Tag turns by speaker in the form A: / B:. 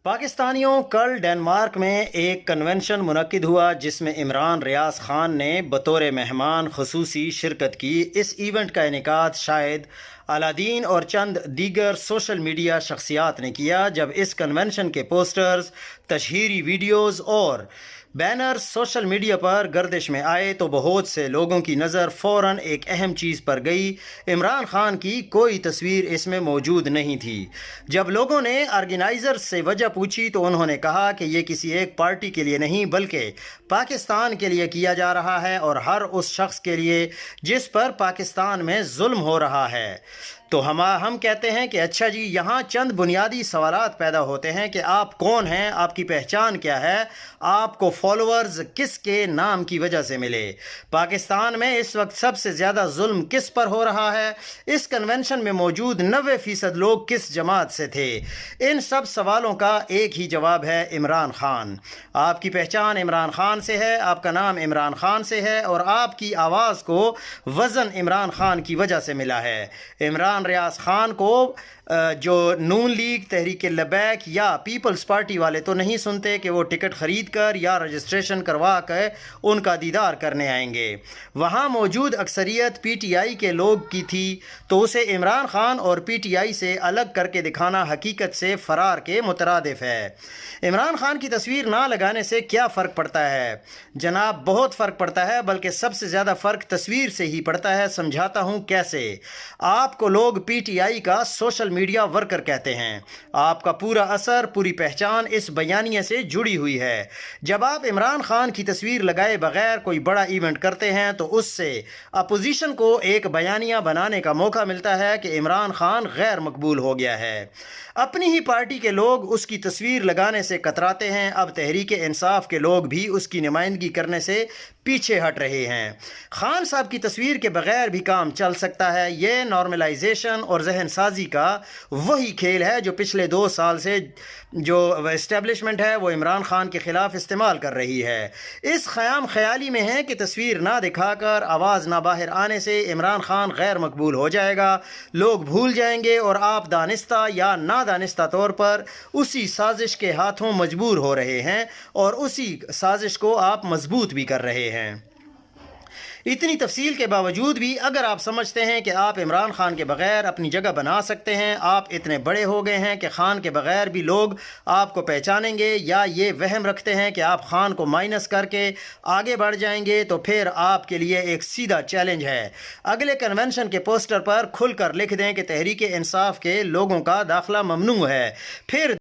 A: पाकिस्तानियों, कल डेनमार्क में एक कन्वेंशन मुनक्किद हुआ जिसमें इमरान रियाज खान ने बतौर मेहमान खसूसी शिरकत की। इस इवेंट का इनेकाद शायद अलादीन और चंद दीगर सोशल मीडिया शख्सियात ने किया। जब इस कन्वेंशन के पोस्टर्स, तशहीरी वीडियोज़ और बैनर्स सोशल मीडिया पर गर्दिश में आए तो बहुत से लोगों की नज़र फ़ौरन एक अहम चीज़ पर गई। इमरान खान की कोई तस्वीर इसमें मौजूद नहीं थी। जब लोगों ने ऑर्गेनाइज़र्स से वजह पूछी तो उन्होंने कहा कि ये किसी एक पार्टी के लिए नहीं बल्कि पाकिस्तान के लिए किया जा रहा है और हर उस शख्स के लिए जिस पर पाकिस्तान में जुल्म हो रहा है। तो हम कहते हैं कि अच्छा जी, यहाँ चंद बुनियादी सवालात पैदा होते हैं कि आप कौन हैं, आपकी पहचान क्या है, आपको फॉलोअर्स किसके नाम की वजह से मिले, पाकिस्तान में इस वक्त सबसे ज़्यादा जुल्म किस पर हो रहा है, इस कन्वेंशन में मौजूद 90% लोग किस जमात से थे। इन सब सवालों का एक ही जवाब है, इमरान खान। आपकी पहचान इमरान खान से है, आपका नाम इमरान खान से है और आपकी आवाज़ को वज़न इमरान खान की वजह से मिला है। इमरान रियाज खान को जो नून लीग, तहरीक लबैक या पीपल्स पार्टी वाले तो नहीं सुनते कि वो टिकट ख़रीद कर या रजिस्ट्रेशन करवा कर उनका दीदार करने आएंगे। वहाँ मौजूद अक्सरियत पीटीआई के लोग की थी, तो उसे इमरान खान और पीटीआई से अलग करके दिखाना हकीकत से फ़रार के मुतरादिफ है। इमरान खान की तस्वीर ना लगाने से क्या फ़र्क पड़ता है जनाब? बहुत फ़र्क पड़ता है, बल्कि सबसे ज़्यादा फ़र्क तस्वीर से ही पड़ता है। समझाता हूँ कैसे। आपको लोग पीटीआई का सोशल मीडिया वर्कर कहते हैं। आपका पूरा असर, पूरी पहचान इस बयानिए से जुड़ी हुई है। जब आप इमरान खान की तस्वीर लगाए बगैर कोई बड़ा इवेंट करते हैं तो उससे अपोजिशन को एक बयानिया बनाने का मौका मिलता है कि इमरान खान गैर मकबूल हो गया है। अपनी ही पार्टी के लोग उसकी तस्वीर लगाने से कतराते हैं। अब तहरीक इंसाफ के लोग भी उसकी नुमाइंदगी करने से पीछे हट रहे हैं। खान साहब की तस्वीर के बगैर भी काम चल सकता है। ये नॉर्मलाइजेशन और जहन साजी का वही खेल है जो पिछले 2 साल से जो इस्टेब्लिशमेंट है वो इमरान खान के ख़िलाफ़ इस्तेमाल कर रही है। इस ख़याम ख़याली में है कि तस्वीर ना दिखाकर, आवाज़ ना बाहर आने से इमरान खान गैर मकबूल हो जाएगा, लोग भूल जाएंगे और आप दानिस्ता या नादानिस्ता तौर पर उसी साजिश के हाथों मजबूर हो रहे हैं और उसी साजिश को आप मजबूत भी कर रहे हैं। इतनी तफसील के बावजूद भी अगर आप समझते हैं कि आप इमरान खान के बग़ैर अपनी जगह बना सकते हैं, आप इतने बड़े हो गए हैं कि खान के बग़ैर भी लोग आपको पहचानेंगे, या ये वहम रखते हैं कि आप खान को माइनस करके आगे बढ़ जाएंगे, तो फिर आपके लिए एक सीधा चैलेंज है। अगले कन्वेंशन के पोस्टर पर खुलकर लिख दें कि तहरीक इंसाफ के लोगों का दाखिला ममनू है। फिर